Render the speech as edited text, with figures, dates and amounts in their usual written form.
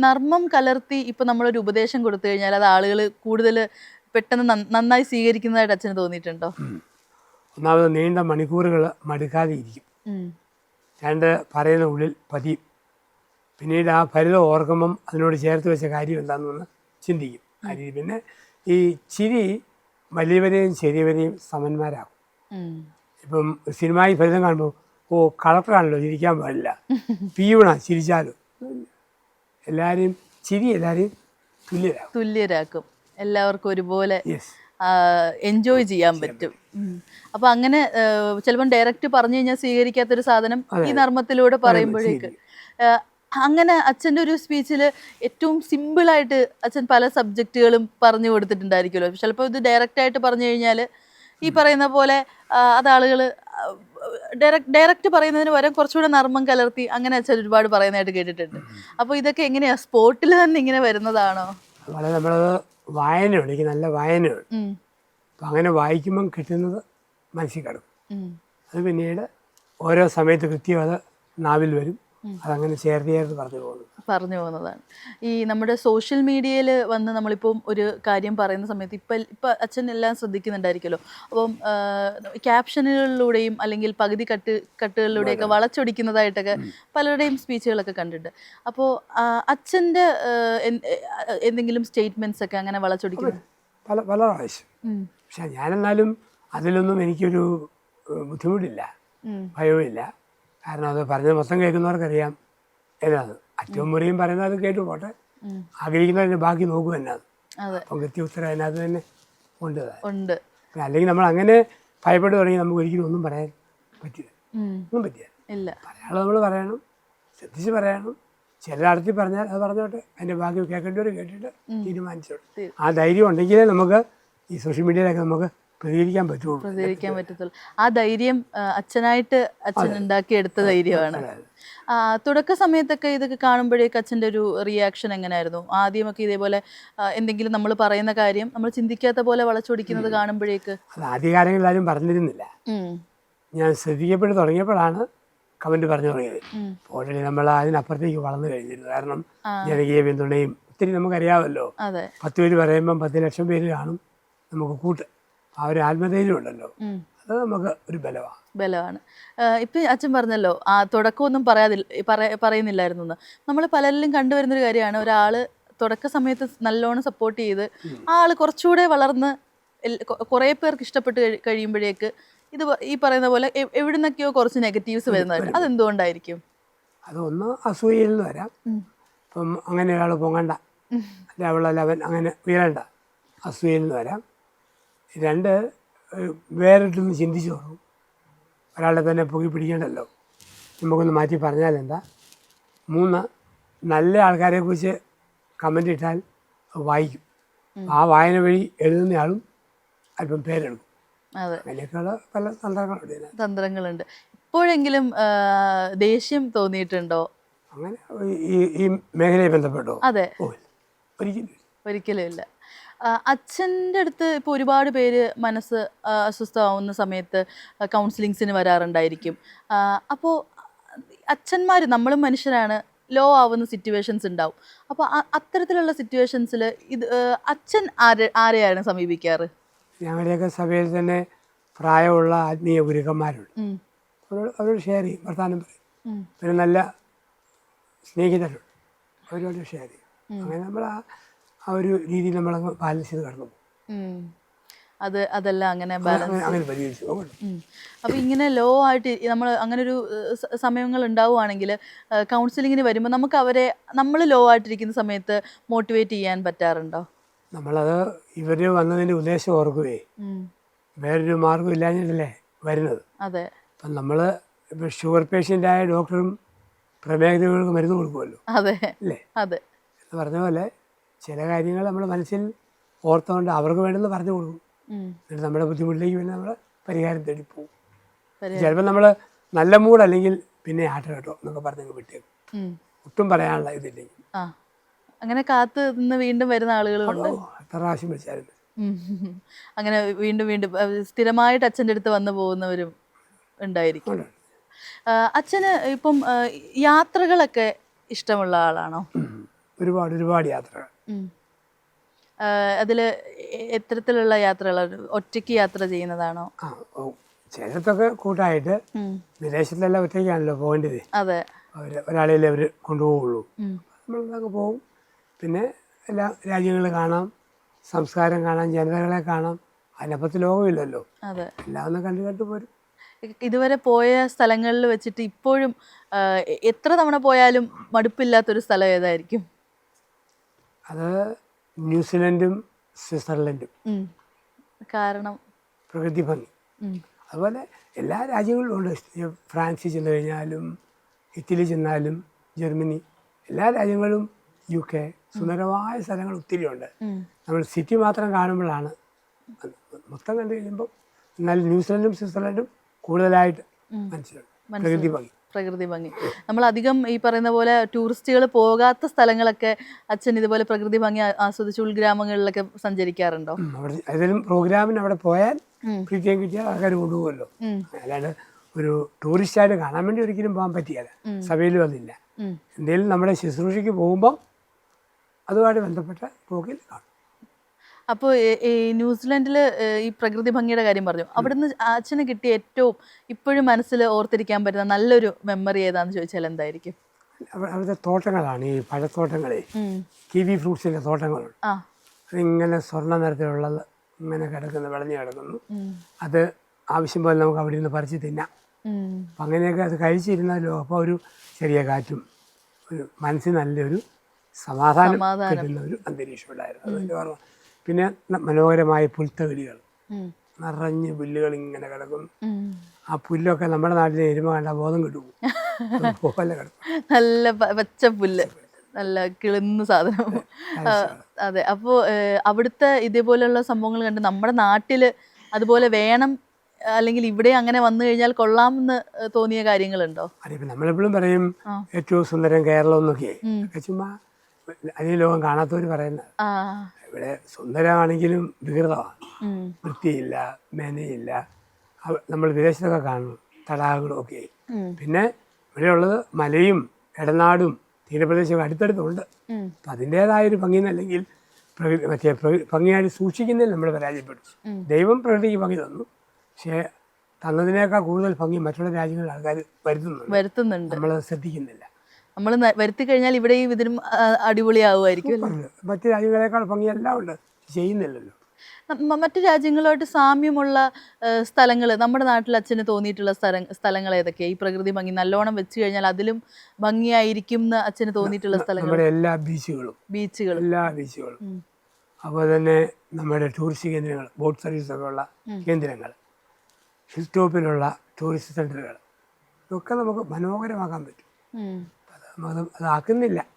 നർമ്മം കലർത്തി ഇപ്പൊ നമ്മളൊരു ഉപദേശം കൊടുത്തു കഴിഞ്ഞാൽ അത് ആളുകൾ കൂടുതൽ പെട്ടെന്ന് നന്നായി സ്വീകരിക്കുന്നതായിട്ട് അച്ഛന് തോന്നിയിട്ടുണ്ടോ? ഒന്നാമത് നീണ്ട മണിക്കൂറുകൾ മടുക്കാതെ ഇരിക്കും. രണ്ട് പറയുന്ന ഉള്ളിൽ പതിയും. പിന്നീട് ആ ഫലിതം ഓർക്കുമ്പം അതിനോട് ചേർത്ത് വെച്ച കാര്യം എന്താണെന്ന് ചിന്തിക്കും. പിന്നെ ഈ ചിരി വലിയവരെയും ചെറിയവരെയും സമന്മാരാകും. ഇപ്പം സിനിമയിൽ ഫലിതം കാണുമ്പോൾ കളക്ടറാണല്ലോ ചിരിക്കാൻ പാടില്ല, പീവണ ചിരിച്ചാലും എല്ലാവരെയും ചിരി എല്ലാവരെയും തുല്യരാക്കും. എല്ലാവർക്കും ഒരുപോലെ എൻജോയ് ചെയ്യാൻ പറ്റും. അപ്പൊ അങ്ങനെ ചിലപ്പം ഡയറക്റ്റ് പറഞ്ഞു കഴിഞ്ഞാൽ സ്വീകരിക്കാത്തൊരു സാധനം ഈ നർമ്മത്തിലൂടെ പറയുമ്പോഴേക്ക് അങ്ങനെ അച്ഛൻ്റെ ഒരു സ്പീച്ചിൽ ഏറ്റവും സിമ്പിളായിട്ട് അച്ഛൻ പല സബ്ജക്റ്റുകളും പറഞ്ഞു കൊടുത്തിട്ടുണ്ടായിരിക്കുമല്ലോ. ചിലപ്പോൾ ഇത് ഡയറക്റ്റായിട്ട് പറഞ്ഞു കഴിഞ്ഞാൽ ഈ പറയുന്ന പോലെ അത് ആളുകൾ ഡയറക്റ്റ് പറയുന്നതിന് പകരം കുറച്ചുകൂടെ നർമ്മം കലർത്തി അങ്ങനെ അച്ഛൻ ഒരുപാട് പറയുന്നതായിട്ട് കേട്ടിട്ടുണ്ട്. അപ്പോൾ ഇതൊക്കെ എങ്ങനെയാ സ്പോട്ടിൽ തന്നെ ഇങ്ങനെ വരുന്നതാണോ? നമ്മളത് വായനയുണ്ട്, എനിക്ക് നല്ല വായനയുണ്ട്. അപ്പം അങ്ങനെ വായിക്കുമ്പം കിട്ടുന്നത് മനസ്സിൽ കിടക്കും. അത് പിന്നീട് ഓരോ സമയത്ത് കൃത്യം അത് നാവിൽ വരും. അതങ്ങനെ ചേർത്ത് പറഞ്ഞു പോകുന്നതാണ്. ഈ നമ്മുടെ സോഷ്യൽ മീഡിയയിൽ വന്ന് നമ്മളിപ്പം ഒരു കാര്യം പറയുന്ന സമയത്ത് ഇപ്പം അച്ഛൻ എല്ലാം ശ്രദ്ധിക്കുന്നുണ്ടായിരിക്കുമല്ലോ. അപ്പം ക്യാപ്ഷനുകളിലൂടെയും അല്ലെങ്കിൽ പകുതി കട്ടുകളിലൂടെയൊക്കെ വളച്ചൊടിക്കുന്നതായിട്ടൊക്കെ പലരുടെയും സ്പീച്ചുകളൊക്കെ കണ്ടിട്ടുണ്ട്. അപ്പോൾ അച്ഛൻ്റെ എന്തെങ്കിലും സ്റ്റേറ്റ്മെൻറ്റ്സ് ഒക്കെ അങ്ങനെ വളച്ചൊടിക്കുന്നത് പല പ്രാവശ്യം. പക്ഷെ ഞാനെന്നാലും അതിലൊന്നും എനിക്കൊരു ബുദ്ധിമുട്ടില്ല, ഭയവുമില്ല. കാരണം അത് പറഞ്ഞത് മൊത്തം കേൾക്കുന്നവർക്കറിയാം ഏതാണ്. അറ്റവും മുറിയും പറയുന്നത് അത് കേട്ടു പോട്ടെ, ആഗ്രഹിക്കുന്നതിന് ബാക്കി നോക്കും എന്നാണ്. അപ്പം കൃത്യോത്തരം അതിനകത്ത് തന്നെ ഉണ്ട്. അല്ലെങ്കിൽ നമ്മൾ അങ്ങനെ ഭയപ്പെട്ട് തുടങ്ങി നമുക്ക് ഒരിക്കലും ഒന്നും പറയാൻ പറ്റില്ല. ഒന്നും പറ്റില്ല. പറയാനുള്ളത് നമ്മൾ പറയണം, ശ്രദ്ധിച്ച് പറയണം. ചിലയിടത്തിൽ പറഞ്ഞാൽ അത് പറഞ്ഞോട്ടെ, അതിൻ്റെ ബാക്കി കേൾക്കേണ്ടവർ കേട്ടിട്ട് തീരുമാനിച്ചോട്ടെ. ആ ധൈര്യം ഉണ്ടെങ്കിലേ നമുക്ക് ഈ സോഷ്യൽ മീഡിയയിലൊക്കെ നമുക്ക് പ്രതികരിക്കാൻ പറ്റത്തുള്ളൂ. ആ ധൈര്യം അച്ഛനായിട്ട് അച്ഛൻ ഉണ്ടാക്കിയെടുത്ത ധൈര്യമാണ്. തുടക്ക സമയത്തൊക്കെ ഇതൊക്കെ കാണുമ്പോഴേക്ക് അച്ഛൻ്റെ ഒരു റിയാക്ഷൻ എങ്ങനെയായിരുന്നു? ആദ്യമൊക്കെ ഇതേപോലെ എന്തെങ്കിലും നമ്മൾ പറയുന്ന കാര്യം നമ്മൾ ചിന്തിക്കാത്ത പോലെ വളച്ചൊടിക്കുന്നത് കാണുമ്പോഴേക്ക്? അത് ആദ്യകാലങ്ങളിൽ ആരും പറഞ്ഞിരുന്നില്ല. ഞാൻ ശ്രദ്ധിക്കപ്പെട്ട് തുടങ്ങിയപ്പോഴാണ് കമൻറ്റ് പറഞ്ഞു തുടങ്ങിയത്. ഓൾറെഡി നമ്മൾ അതിനപ്പുറത്തേക്ക് വളർന്നു കഴിഞ്ഞിരുന്നു. കാരണം ജനകീയ പിന്തുണയും ഒത്തിരി നമുക്കറിയാമല്ലോ. 10 പേര് പറയുമ്പം 10 ലക്ഷം പേര് കാണും നമുക്ക് കൂട്ട്. ആ ഒരു ആത്മധൈര്യം ഉണ്ടല്ലോ, അത് നമുക്ക് ഒരു ബലമാണ്. ഇപ്പം അച്ഛൻ പറഞ്ഞല്ലോ ആ തുടക്കമൊന്നും പറയുന്നില്ലായിരുന്നു എന്ന്. നമ്മൾ പലരിലും കണ്ടുവരുന്നൊരു കാര്യമാണ്, ഒരാൾ തുടക്ക സമയത്ത് നല്ലോണം സപ്പോർട്ട് ചെയ്ത് ആ ആൾ കുറച്ചുകൂടെ വളർന്ന് കുറേ പേർക്ക് ഇഷ്ടപ്പെട്ട് കഴിയുമ്പോഴേക്ക് ഇത് ഈ പറയുന്ന പോലെ എവിടെ നിന്നൊക്കെയോ കുറച്ച് നെഗറ്റീവ്സ് വരുന്നതായിട്ട്. അതെന്തുകൊണ്ടായിരിക്കും? അതൊന്ന് അസൂയയിൽ നിന്ന് വരാം. ഇപ്പം അങ്ങനെ ഒരാൾ പൊങ്ങണ്ട, അവളല്ല അവൻ അങ്ങനെ ഉയരണ്ട, അസൂയയിൽ നിന്ന് വരാം. 2 വേറിട്ടൊന്ന് ചിന്തിച്ചു തുടങ്ങും. ഒരാളെ തന്നെ പൊക്കി പിടിക്കേണ്ടല്ലോ, നമുക്കൊന്ന് മാറ്റി പറഞ്ഞാൽ എന്താ. 3 നല്ല ആൾക്കാരെക്കുറിച്ച് കമൻ്റ് ഇട്ടാൽ വായിക്കും. ആ വായന വഴി എഴുതുന്നയാളും അല്പം പേരെടുക്കും. അങ്ങനെയൊക്കെയുള്ള പല തന്ത്രങ്ങളുണ്ട്. ഇപ്പോഴെങ്കിലും ദേഷ്യം തോന്നിയിട്ടുണ്ടോ അങ്ങനെ ഈ മേഖലയെ ബന്ധപ്പെട്ടോ? അതെ, ഒരിക്കലും ഇല്ല. അച്ഛൻ്റെ അടുത്ത് ഇപ്പോൾ ഒരുപാട് പേര് മനസ്സ് അസ്വസ്ഥമാവുന്ന സമയത്ത് കൗൺസിലിങ്സിന് വരാറുണ്ടായിരിക്കും. അപ്പോൾ അച്ഛന്മാർ, നമ്മളും മനുഷ്യരാണ്, ലോ ആവുന്ന സിറ്റുവേഷൻസ് ഉണ്ടാവും. അപ്പോൾ അത്തരത്തിലുള്ള സിറ്റുവേഷൻസിൽ ഇത് അച്ഛൻ ആരെയാണ് സമീപിക്കാറ്? ഞങ്ങളുടെയൊക്കെ സഭയിൽ തന്നെ പ്രായമുള്ള ആത്മീയ ഗുരുക്കന്മാരുണ്ട്. അവരോട് ഷെയർ ചെയ്യും, വർത്തമാനം പറയും. പിന്നെ നല്ല സ്നേഹിതരുണ്ട്, അവരോട് ഷെയർ ചെയ്യും. അങ്ങനെ നമ്മൾ ആ ഒരു രീതിയിൽ നമ്മളങ്ങ് ബാലൻസ് ചെയ്ത് കടന്നു പോകും. അതെല്ലാം അങ്ങനെ ബാലൻസ്. അപ്പോൾ ഇങ്ങനെ ലോ ആയിട്ട് നമ്മൾ അങ്ങനെ ഒരു സമയങ്ങൾ ഉണ്ടാവുകയാണെങ്കിൽ കൗൺസിലിങ്ങിന് വരുമ്പോൾ നമുക്ക് അവരെ നമ്മൾ ലോ ആയിട്ടിരിക്കുന്ന സമയത്ത് മോട്ടിവേറ്റ് ചെയ്യാൻ പറ്റാറുണ്ടോ? നമ്മളത് ഇവർ വന്നതിൻ്റെ ഉദ്ദേശം ഓർക്കുകയെ വേറൊരു മാർഗം ഇല്ലാഞ്ഞിട്ടല്ലേ വരുന്നത്. അതെ. അപ്പം നമ്മൾ ഇപ്പോൾ ഷുഗർ പേഷ്യൻ്റായ ഡോക്ടറും പ്രമേഹരോഗികൾക്ക് മരുന്ന് കൊടുക്കുമല്ലോ, അതെ അല്ലേ? അതെ. എന്ന് പറഞ്ഞ പോലെ ചില കാര്യങ്ങൾ നമ്മൾ മനസ്സിൽ ഓർത്തുകൊണ്ട് അവർക്ക് വേണമെന്ന് പറഞ്ഞു കൊടുക്കും. എന്നിട്ട് നമ്മുടെ ബുദ്ധിമുട്ടിലേക്ക് വേണ്ടി നമ്മൾ പരിഹാരം തേടി പോകും. ചിലപ്പോൾ നമ്മൾ നല്ല മൂഡ് അല്ലെങ്കിൽ പിന്നെ ആട്ട കേട്ടോ എന്നൊക്കെ പറഞ്ഞങ്ങ് വിട്ടേക്കും, ഒട്ടും പറയാനുള്ള ഇതില്ലെങ്കിൽ. അങ്ങനെ കാത്ത് നിന്ന് വീണ്ടും വരുന്ന ആളുകളുണ്ട്. എത്ര പ്രാവശ്യം വിളിച്ചാലും അങ്ങനെ വീണ്ടും വീണ്ടും സ്ഥിരമായിട്ട് അച്ഛൻ്റെ അടുത്ത് വന്നു പോകുന്നവരും ഉണ്ടായിരിക്കും. അച്ഛന് ഇപ്പം യാത്രകളൊക്കെ ഇഷ്ടമുള്ള ആളാണോ? ഒരുപാട് യാത്രകൾ. അതിൽ എത്തരത്തിലുള്ള യാത്രകൾ? ഒറ്റയ്ക്ക് യാത്ര ചെയ്യുന്നതാണോ? ആ ചിലത്തൊക്കെ കൂട്ടായിട്ട്, വിദേശത്തെല്ലാം ഒറ്റയ്ക്കാണല്ലോ പോകേണ്ടത്. അതെ. ഒരാളെയല്ലേ അവർ കൊണ്ടുപോകുള്ളൂ. നമ്മളൊക്കെ പോകും. പിന്നെ എല്ലാ രാജ്യങ്ങൾ കാണാം, സംസ്കാരം കാണാം, ജനതകളെ കാണാം. അതിനപ്പുറത്ത് ലോകമില്ലല്ലോ. അതെ. എല്ലാം ഒന്ന് കണ്ടു പോരും. ഇതുവരെ പോയ സ്ഥലങ്ങളിൽ വെച്ചിട്ട് ഇപ്പോഴും എത്ര തവണ പോയാലും മടുപ്പില്ലാത്തൊരു സ്ഥലം ഏതായിരിക്കും? അത് ന്യൂസിലൻഡും സ്വിറ്റ്സർലൻഡും. കാരണം പ്രകൃതി ഭംഗി. അതുപോലെ എല്ലാ രാജ്യങ്ങളിലും ഉണ്ട്. ഫ്രാൻസിൽ ചെന്ന് കഴിഞ്ഞാലും, ഇറ്റലി ചെന്നാലും, ജർമ്മനി, എല്ലാ രാജ്യങ്ങളും, UK, സുന്ദരമായ സ്ഥലങ്ങൾ ഒത്തിരി ഉണ്ട്. നമ്മൾ സിറ്റി മാത്രം കാണുമ്പോഴാണ് മൊത്തം കണ്ടു കഴിയുമ്പോൾ. എന്നാൽ ന്യൂസിലൻഡും സ്വിറ്റ്സർലൻഡും കൂടുതലായിട്ട് മനസ്സിലുണ്ട് പ്രകൃതി ഭംഗി. നമ്മൾ അധികം ഈ പറയുന്ന പോലെ ടൂറിസ്റ്റുകൾ പോകാത്ത സ്ഥലങ്ങളൊക്കെ അച്ഛൻ ഇതുപോലെ പ്രകൃതി ഭംഗി ആസ്വദിച്ച് ഉൾഗ്രാമങ്ങളിലൊക്കെ സഞ്ചരിക്കാറുണ്ടോ? അവിടെ ഏതെങ്കിലും പ്രോഗ്രാമിന് അവിടെ പോയാൽ പ്രീതിയും കിട്ടിയാൽ ആൾക്കാർ കൊണ്ടുപോകുമല്ലോ. അല്ലാണ്ട് ഒരു ടൂറിസ്റ്റായിട്ട് കാണാൻ വേണ്ടി ഒരിക്കലും പോകാൻ പറ്റിയല്ല. സഭയിലും അതില്ല. എന്തെങ്കിലും നമ്മുടെ ശുശ്രൂഷയ്ക്ക് പോകുമ്പോൾ അതുമായിട്ട് ബന്ധപ്പെട്ട പോക്കിൽ കാണും. അപ്പോൾ ഈ ന്യൂസിലൻഡിൽ ഈ പ്രകൃതി ഭംഗിയുടെ കാര്യം പറഞ്ഞു. അവിടുന്ന് അച്ഛന് കിട്ടിയ ഏറ്റവും ഇപ്പോഴും മനസ്സിൽ ഓർത്തിരിക്കാൻ പറ്റുന്ന നല്ലൊരു മെമ്മറി ഏതാന്ന് ചോദിച്ചാൽ എന്തായിരിക്കും? അവിടുത്തെ തോട്ടങ്ങളാണ്, ഈ പഴത്തോട്ടങ്ങളെ, കിവി ഫ്രൂട്ട്സിൻ്റെ തോട്ടങ്ങളുണ്ട്. അതിങ്ങനെ സ്വർണ്ണ നിറത്തിലുള്ളത് ഇങ്ങനെ കിടക്കുന്നു, വിളഞ്ഞു കിടക്കുന്നു. അത് ആവശ്യം പോലെ നമുക്ക് അവിടെ നിന്ന് പറിച്ച് തിന്നാം. അപ്പം അങ്ങനെയൊക്കെ അത് കഴിച്ചിരുന്നാലോ അപ്പോൾ ഒരു ചെറിയ കാറ്റും ഒരു മനസ്സിന് നല്ലൊരു സമാധാനം കിട്ടുന്ന ഒരു അന്തരീക്ഷം ഉണ്ടായിരുന്നു. അതിൻ്റെ ഓർമ്മ. പിന്നെ മനോഹരമായ പുൽത്തകിടികൾ, നിറഞ്ഞ് പുല്ലുകൾ ഇങ്ങനെ കിടക്കുന്നു. ആ പുല്ലൊക്കെ നമ്മുടെ നാട്ടിലെ എരുമ കണ്ട ബോധം കിട്ടും. പോലെ കിടക്കും, നല്ല പച്ച പുല്ല്, നല്ല കിളുന്ന സാധനം. അതെ. അപ്പോൾ അവിടുത്തെ ഇതേപോലെയുള്ള സംഭവങ്ങൾ കണ്ട് നമ്മുടെ നാട്ടിൽ അതുപോലെ വേണം, അല്ലെങ്കിൽ ഇവിടെ അങ്ങനെ വന്നു കഴിഞ്ഞാൽ കൊള്ളാമെന്ന് തോന്നിയ കാര്യങ്ങളുണ്ടോ? അതിപ്പോൾ നമ്മളെപ്പോഴും പറയും ഏറ്റവും സുന്ദരം കേരളം എന്നൊക്കെ. ചുമ്മാ അന്യ ലോകം കാണാത്തവർ പറയുന്നത്. ഇവിടെ സുന്ദരമാണെങ്കിലും വികൃതമാണ്, വൃത്തിയില്ല, മേനയില്ല. നമ്മൾ വിദേശത്തൊക്കെ കാണും തടാകങ്ങളും ഒക്കെ. പിന്നെ ഇവിടെയുള്ളത് മലയും ഇടനാടും തീരപ്രദേശവും അടുത്തടുത്തുണ്ട്. അപ്പം അതിൻ്റേതായൊരു ഭംഗി എന്നല്ലെങ്കിൽ ഭംഗിയായിട്ട് സൂക്ഷിക്കുന്നതിൽ നമ്മൾ പരാജയപ്പെട്ടു. ദൈവം പ്രകൃതിക്ക് ഭംഗി തന്നു, പക്ഷേ തന്നതിനേക്കാൾ കൂടുതൽ ഭംഗി മറ്റുള്ള രാജ്യങ്ങളിൽ ആൾക്കാർ വരുത്തുന്നുണ്ട്. നമ്മളത് ശ്രദ്ധിക്കുന്നില്ല. നമ്മൾ വരുത്തി കഴിഞ്ഞാൽ ഇവിടെയും ഇതിനും അടിപൊളിയാവുമായിരിക്കും. മറ്റു രാജ്യങ്ങളെക്കാൾ ഭംഗിയെല്ലാം ഉണ്ട്, ചെയ്യുന്നില്ലല്ലോ. മറ്റു രാജ്യങ്ങളുമായിട്ട് സാമ്യമുള്ള സ്ഥലങ്ങൾ നമ്മുടെ നാട്ടിൽ അച്ഛന് തോന്നിയിട്ടുള്ള സ്ഥലങ്ങൾ ഏതൊക്കെയാണ്? ഈ പ്രകൃതി ഭംഗി നല്ലോണം വെച്ച് കഴിഞ്ഞാൽ അതിലും ഭംഗിയായിരിക്കും എന്ന് അച്ഛന് തോന്നിയിട്ടുള്ള സ്ഥലങ്ങൾ? നമ്മുടെ എല്ലാ ബീച്ചുകളും, എല്ലാ ബീച്ചുകളും, അതുപോലെ തന്നെ നമ്മുടെ ടൂറിസ്റ്റ് കേന്ദ്രങ്ങൾ, ബോട്ട് സർവീസൊക്കെ ഉള്ള കേന്ദ്രങ്ങൾ, ഹിൽ ടോപ്പിലുള്ള ടൂറിസ്റ്റ് സെൻ്ററുകൾ, ഇതൊക്കെ നമുക്ക് മനോഹരമാക്കാൻ പറ്റും. അതാക്കുന്നില്ല.